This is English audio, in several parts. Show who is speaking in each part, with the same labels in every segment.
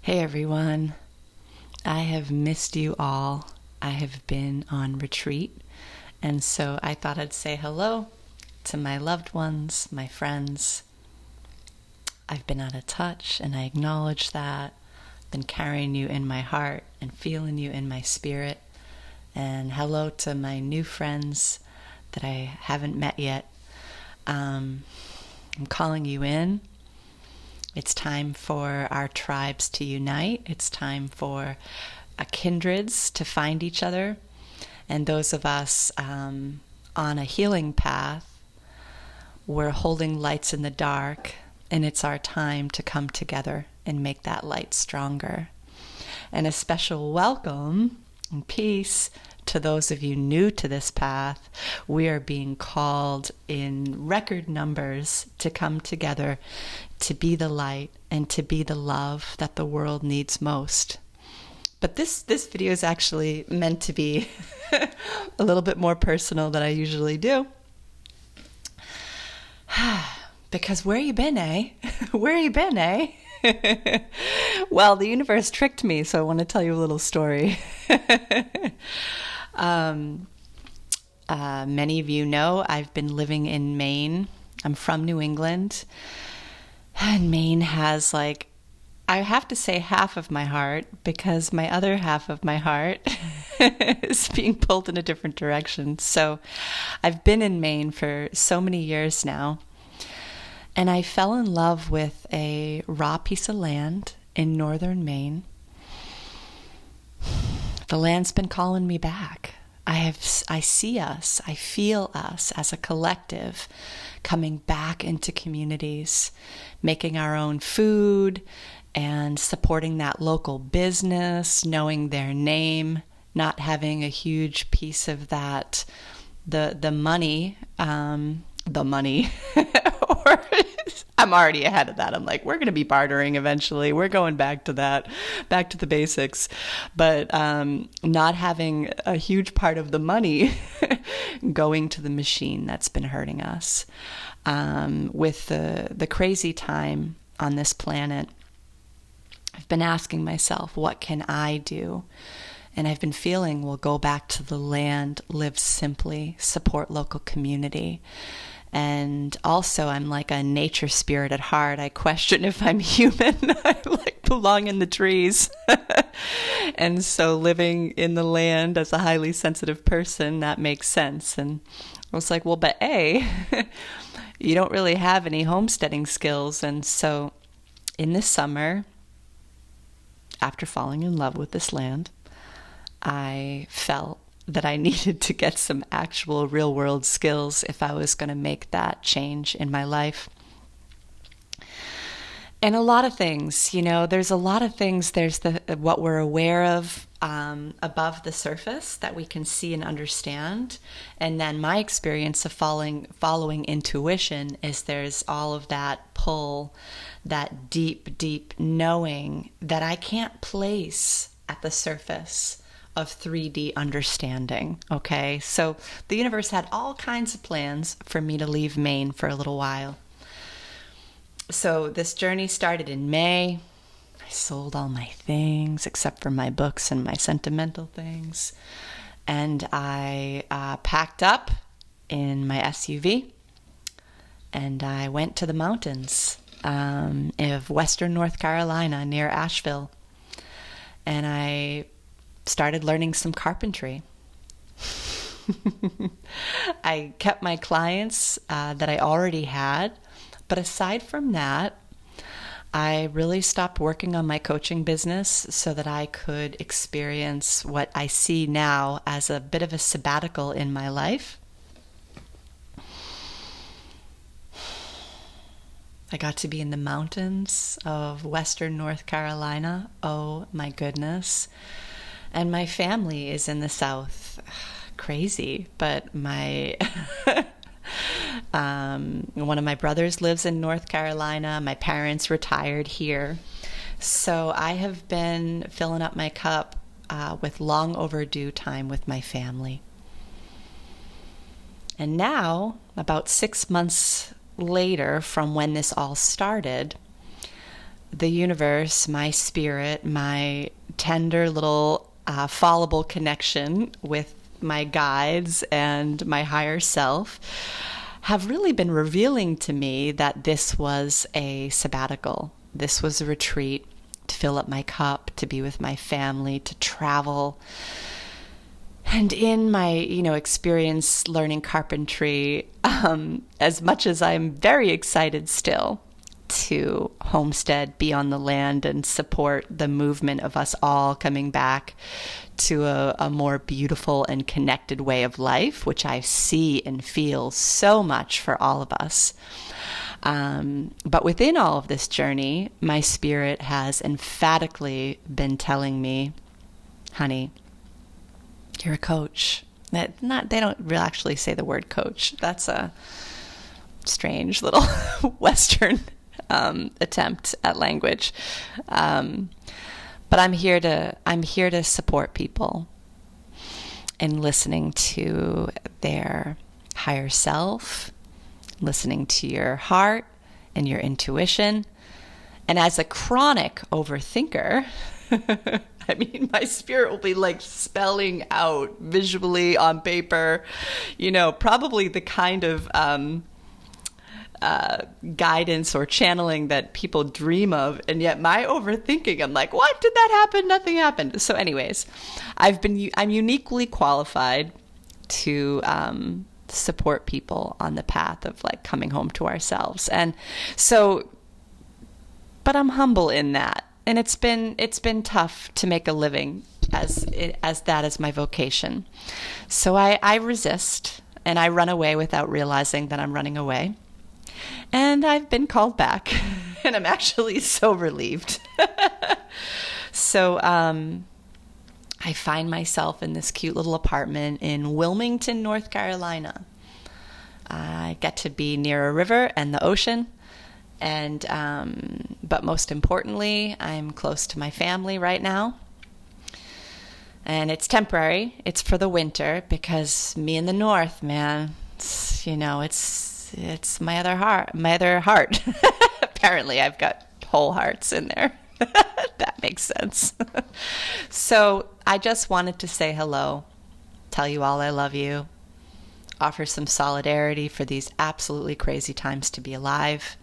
Speaker 1: Hey everyone, I have missed you all. I have been on retreat, and so I thought I'd say hello to my loved ones, my friends. I've been out of touch, and I acknowledge that. Been carrying you in my heart and feeling you in my spirit. And hello to my new friends that I haven't met yet. I'm calling you in. It's time for our tribes to unite. It's time for kindreds to find each other. And those of us on a healing path, we're holding lights in the dark, and it's our time to come together and make that light stronger. And a special welcome and peace to those of you new to this path. We are being called in record numbers to come together to be the light and to be the love that the world needs most. But this video is actually meant to be a little bit more personal than I usually do. Because where you been, eh? Where you been, eh? Well, the universe tricked me, so I want to tell you a little story. Many of you know I've been living in Maine. I'm from New England. And Maine has, I have to say half of my heart, because my other half of my heart is being pulled in a different direction. So I've been in Maine for so many years now. And I fell in love with a raw piece of land in northern Maine. The land's been calling me back. I see us, I feel us as a collective coming back into communities, making our own food and supporting that local business, knowing their name, not having a huge piece of that, the money, or I'm already ahead of that. I'm like, we're going to be bartering eventually. We're going back to that, back to the basics. But not having a huge part of the money going to the machine that's been hurting us. With the crazy time on this planet, I've been asking myself, what can I do? And I've been feeling, we'll go back to the land, live simply, support local community. And also, I'm like a nature spirit at heart. I question if I'm human. I belong in the trees. And so living in the land as a highly sensitive person, that makes sense. And I was like, well, but you don't really have any homesteading skills. And so in this summer, after falling in love with this land, I felt that I needed to get some actual real world skills if I was going to make that change in my life. And a lot of things, there's a lot of things. There's what we're aware of above the surface that we can see and understand. And then my experience of following intuition is there's all of that pull, that deep, deep knowing that I can't place at the surface of 3D understanding. Okay, so the universe had all kinds of plans for me to leave Maine for a little while. So this journey started in May. I sold all my things except for my books and my sentimental things. And I packed up in my SUV and I went to the mountains of western North Carolina near Asheville. And I started learning some carpentry. I kept my clients that I already had, but aside from that, I really stopped working on my coaching business so that I could experience what I see now as a bit of a sabbatical in my life. I got to be in the mountains of western North Carolina. Oh my goodness. And my family is in the South. Crazy. But my one of my brothers lives in North Carolina. My parents retired here. So I have been filling up my cup with long overdue time with my family. And now, about 6 months later from when this all started, the universe, my spirit, my tender little fallible connection with my guides and my higher self have really been revealing to me that this was a sabbatical. This was a retreat to fill up my cup, to be with my family, to travel. And in my, experience learning carpentry, as much as I'm very excited still to homestead, be on the land, and support the movement of us all coming back to a more beautiful and connected way of life, which I see and feel so much for all of us. But within all of this journey, my spirit has emphatically been telling me, honey, you're a coach. They don't really actually say the word coach. That's a strange little Western attempt at language. But I'm here to support people in listening to their higher self, listening to your heart and your intuition. And as a chronic overthinker, I mean, my spirit will be like spelling out visually on paper, probably the kind of guidance or channeling that people dream of. And yet my overthinking, I'm like, what? Did that happen? Nothing happened. So anyways, I'm uniquely qualified to support people on the path of like coming home to ourselves. And so, but I'm humble in that. And it's been tough to make a living as that is my vocation. So I resist and I run away without realizing that I'm running away. And I've been called back, and I'm actually so relieved. So I find myself in this cute little apartment in Wilmington, North Carolina. I get to be near a river and the ocean. And but most importantly, I'm close to my family right now. And it's temporary. It's for the winter because me in the north, man, it's my other heart. Apparently I've got whole hearts in there. That makes sense. So I just wanted to say hello, tell you all I love you, offer some solidarity for these absolutely crazy times to be alive.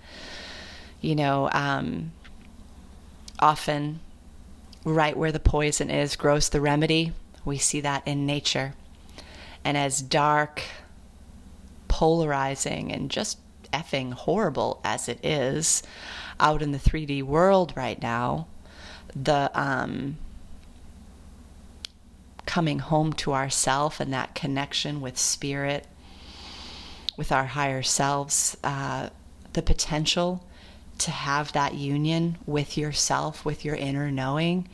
Speaker 1: Often right where the poison is grows the remedy. We see that in nature. And as dark, polarizing, and just effing horrible as it is out in the 3D world right now, the coming home to ourself and that connection with spirit, with our higher selves, the potential to have that union with yourself, with your inner knowing,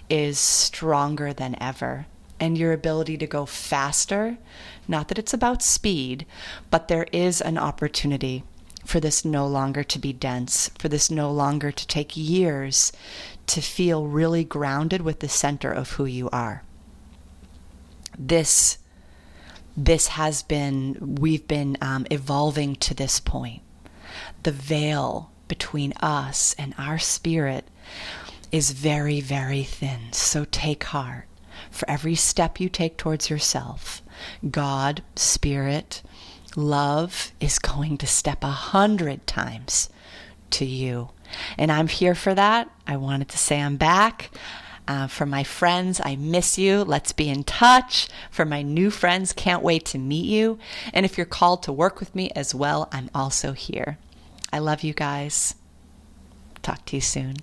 Speaker 1: is stronger than ever. And your ability to go faster, not that it's about speed, but there is an opportunity for this no longer to be dense, for this no longer to take years to feel really grounded with the center of who you are. This has been, we've been evolving to this point. The veil between us and our spirit is very, very thin. So take heart. For every step you take towards yourself, God, spirit, love is going to step 100 times to you. And I'm here for that. I wanted to say I'm back. For my friends, I miss you. Let's be in touch. For my new friends, can't wait to meet you. And if you're called to work with me as well, I'm also here. I love you guys. Talk to you soon.